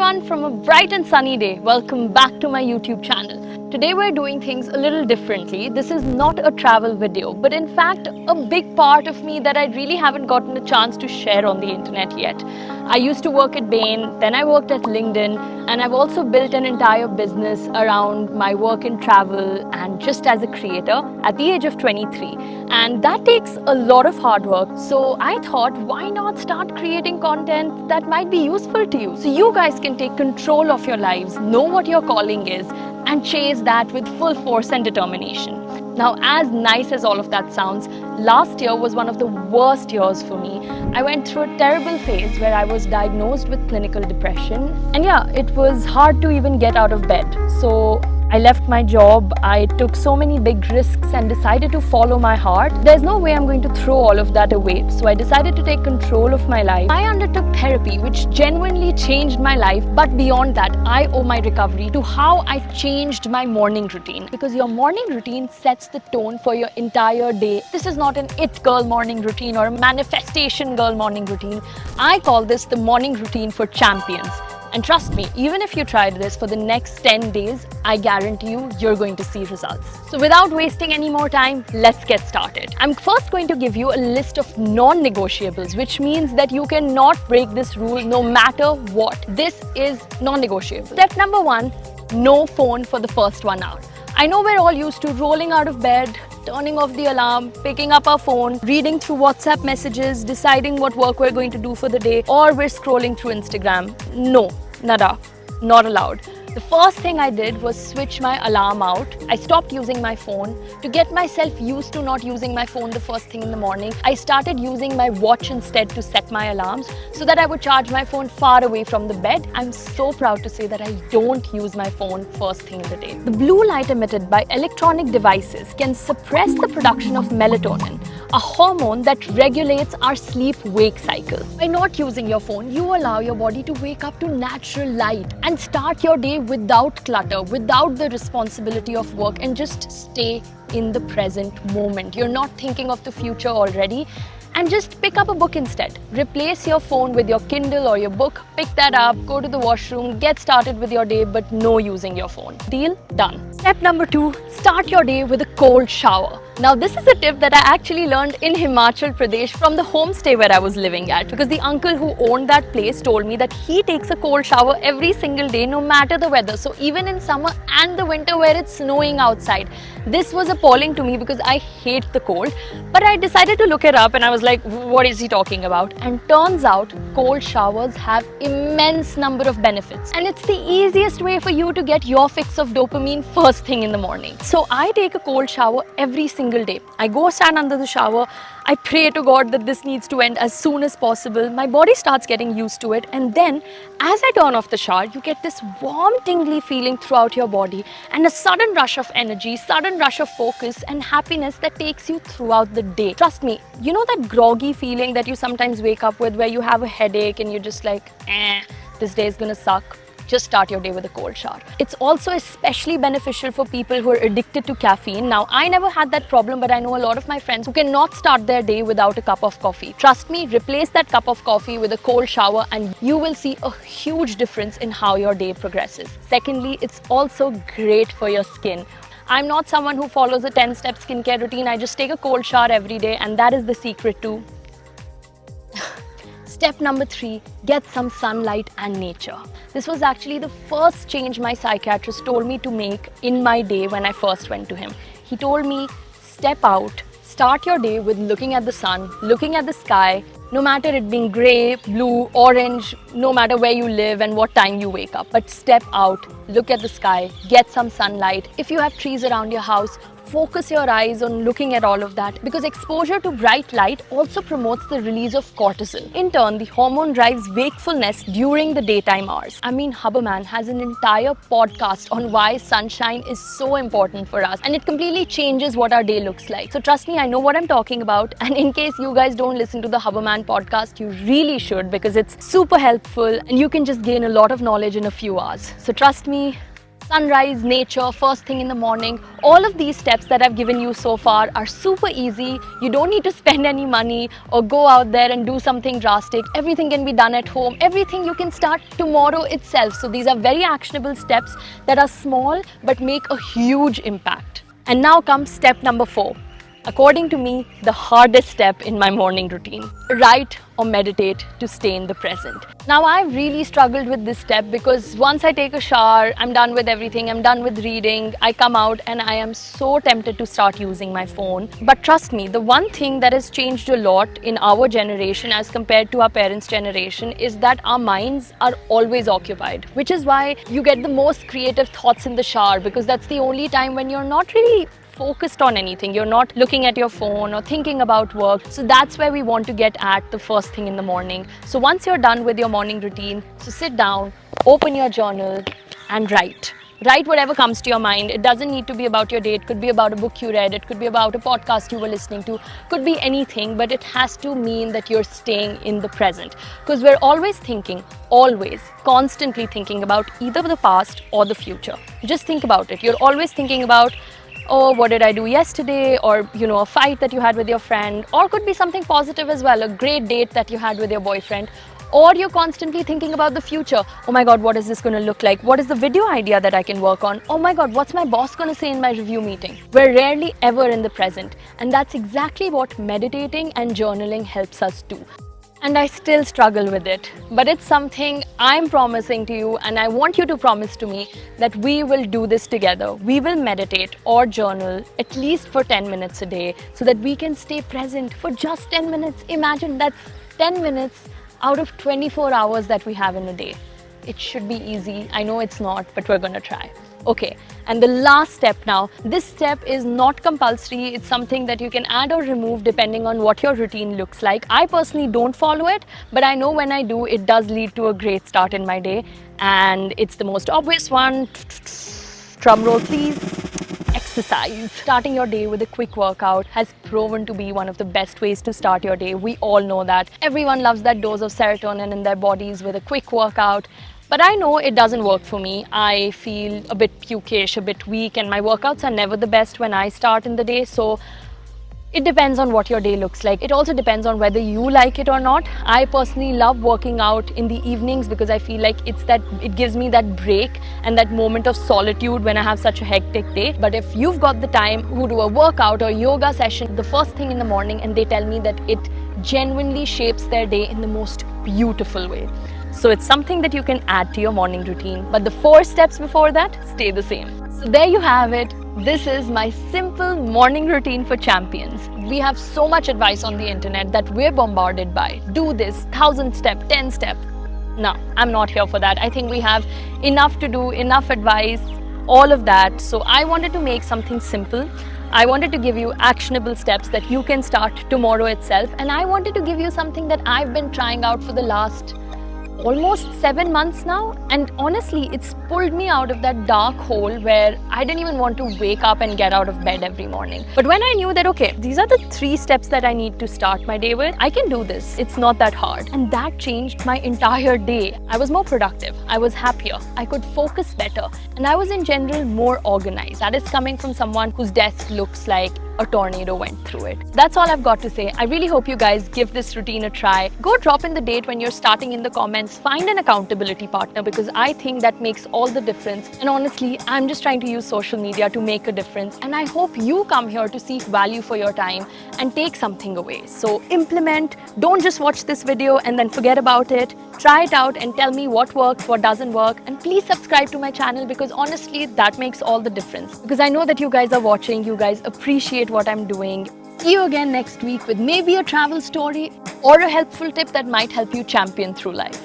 everyone from a bright and sunny day. Welcome back to my YouTube channel. Today we're doing things a little differently. This is not a travel video, but in fact a big part of me that I really haven't gotten a chance to share on the internet yet. I used to work at Bain, then I worked at LinkedIn, and I've also built an entire business around my work in travel and just as a creator at the age of 23. And that takes a lot of hard work. So I thought, why not start creating content that might be useful to you? So you guys can take control of your lives, know what your calling is, and chase that with full force and determination. Now, as nice as all of that sounds, last year was one of the worst years for me. I went through a terrible phase where I was diagnosed with clinical depression. And yeah, it was hard to even get out of bed. So I left my job, I took so many big risks and decided to follow my heart. There's no way I'm going to throw all of that away. So I decided to take control of my life. I undertook therapy, which genuinely changed my life. But beyond that, I owe my recovery to how I changed my morning routine. Because your morning routine sets the tone for your entire day. This is not an it girl morning routine or a manifestation girl morning routine. I call this the morning routine for champions. And trust me, even if you tried this for the next 10 days, I guarantee you're going to see results. So without wasting any more time, let's get started. I'm first going to give you a list of non-negotiables, which means that you cannot break this rule no matter what. This is non-negotiable. Step number 1, no phone for the first 1 hour. I know we're all used to rolling out of bed, turning off the alarm, picking up our phone, reading through WhatsApp messages, deciding what work we're going to do for the day, or we're scrolling through Instagram. No, nada, not allowed. The first thing I did was switch my alarm out. I stopped using my phone. To get myself used to not using my phone the first thing in the morning, I started using my watch instead to set my alarms so that I would charge my phone far away from the bed. I'm so proud to say that I don't use my phone first thing in the day. The blue light emitted by electronic devices can suppress the production of melatonin, a hormone that regulates our sleep-wake cycle. By not using your phone, you allow your body to wake up to natural light and start your day without clutter, without the responsibility of work, and just stay in the present moment. You're not thinking of the future already. And just pick up a book instead. Replace your phone with your Kindle or your book. Pick that up, go to the washroom, get started with your day, but no using your phone. Deal? Done. Step number 2, start your day with a cold shower. Now, this is a tip that I actually learned in Himachal Pradesh from the homestay where I was living at, because the uncle who owned that place told me that he takes a cold shower every single day, no matter the weather. So even in summer and the winter where it's snowing outside. This was appalling to me because I hate the cold, but I decided to look it up and I was like, what is he talking about? And turns out cold showers have immense number of benefits, and it's the easiest way for you to get your fix of dopamine first thing in the morning. So I take a cold shower every single day. I go stand under the shower. I pray to God that this needs to end as soon as possible. My body starts getting used to it, and then as I turn off the shower, you get this warm, tingly feeling throughout your body and a sudden rush of energy, sudden rush of focus and happiness that takes you throughout the day. Trust me, you know that groggy feeling that you sometimes wake up with where you have a headache and you're just like, this day is gonna suck? Just start your day with a cold shower. It's also especially beneficial for people who are addicted to caffeine. Now, I never had that problem, but I know a lot of my friends who cannot start their day without a cup of coffee. Trust me, replace that cup of coffee with a cold shower and you will see a huge difference in how your day progresses. Secondly, it's also great for your skin. I'm not someone who follows a 10-step skincare routine. I just take a cold shower every day, and that is the secret too. Step number 3, get some sunlight and nature. This was actually the first change my psychiatrist told me to make in my day when I first went to him. He told me, step out, start your day with looking at the sun, looking at the sky, no matter it being grey, blue, orange, no matter where you live and what time you wake up. But step out, look at the sky, get some sunlight. If you have trees around your house, focus your eyes on looking at all of that, because exposure to bright light also promotes the release of cortisol. In turn, the hormone drives wakefulness during the daytime hours. I mean, Haberman has an entire podcast on why sunshine is so important for us, and it completely changes what our day looks like. So trust me, I know what I'm talking about, and in case you guys don't listen to the Haberman podcast, you really should, because it's super helpful and you can just gain a lot of knowledge in a few hours. So trust me, Sunrise, nature, first thing in the morning. All of these steps that I've given you so far are super easy. You don't need to spend any money or go out there and do something drastic. Everything can be done at home. Everything you can start tomorrow itself. So these are very actionable steps that are small but make a huge impact. And now comes step number 4. According to me, the hardest step in my morning routine. Write or meditate to stay in the present. Now, I've really struggled with this step because once I take a shower, I'm done with everything, I'm done with reading, I come out and I am so tempted to start using my phone. But trust me, the one thing that has changed a lot in our generation as compared to our parents' generation is that our minds are always occupied, which is why you get the most creative thoughts in the shower, because that's the only time when you're not really focused on anything. You're not looking at your phone or thinking about work. So that's where we want to get at the first thing in the morning. So once you're done with your morning routine, so sit down, open your journal and write. Write whatever comes to your mind. It doesn't need to be about your day. It could be about a book you read. It could be about a podcast you were listening to. Could be anything, but it has to mean that you're staying in the present. Because we're always thinking, always, constantly thinking about either the past or the future. Just think about it. You're always thinking about, oh, what did I do yesterday? Or, a fight that you had with your friend. Or could be something positive as well, a great date that you had with your boyfriend. Or you're constantly thinking about the future. Oh my God, what is this going to look like? What is the video idea that I can work on? Oh my God, what's my boss going to say in my review meeting? We're rarely ever in the present. And that's exactly what meditating and journaling helps us do. And I still struggle with it, but it's something I'm promising to you, and I want you to promise to me that we will do this together. We will meditate or journal at least for 10 minutes a day so that we can stay present for just 10 minutes. Imagine that's 10 minutes out of 24 hours that we have in a day. It should be easy. I know it's not, but we're gonna try. Okay, and the last step now. This step is not compulsory. It's something that you can add or remove depending on what your routine looks like. I personally don't follow it, but I know when I do, it does lead to a great start in my day. And it's the most obvious one. Drum roll, please. Exercise. Starting your day with a quick workout has proven to be one of the best ways to start your day. We all know that. Everyone loves that dose of serotonin in their bodies with a quick workout. But I know it doesn't work for me. I feel a bit pukish, a bit weak, and my workouts are never the best when I start in the day. So it depends on what your day looks like. It also depends on whether you like it or not. I personally love working out in the evenings because I feel like it gives me that break and that moment of solitude when I have such a hectic day. But if you've got the time, who do a workout or yoga session the first thing in the morning, and they tell me that it genuinely shapes their day in the most beautiful way. So it's something that you can add to your morning routine. But the 4 steps before that stay the same. So there you have it. This is my simple morning routine for champions. We have so much advice on the internet that we're bombarded by. Do this, 1000 step, 10 step. No, I'm not here for that. I think we have enough to do, enough advice, all of that. So I wanted to make something simple. I wanted to give you actionable steps that you can start tomorrow itself. And I wanted to give you something that I've been trying out for the last almost 7 months now, and honestly it's pulled me out of that dark hole where I didn't even want to wake up and get out of bed every morning. But when I knew that okay, these are the 3 steps that I need to start my day with, I can do this, it's not that hard, and that changed my entire day. I was more productive, I was happier, I could focus better, and I was in general more organized. That is coming from someone whose desk looks like a tornado went through it. That's all I've got to say. I really hope you guys give this routine a try. Go drop in the date when you're starting in the comments. Find an accountability partner, because I think that makes all the difference. And honestly, I'm just trying to use social media to make a difference. And I hope you come here to seek value for your time and take something away. So implement. Don't just watch this video and then forget about it. Try it out and tell me what works, what doesn't work. And please subscribe to my channel, because honestly, that makes all the difference. Because I know that you guys are watching, you guys appreciate what I'm doing. See you again next week with maybe a travel story or a helpful tip that might help you champion through life.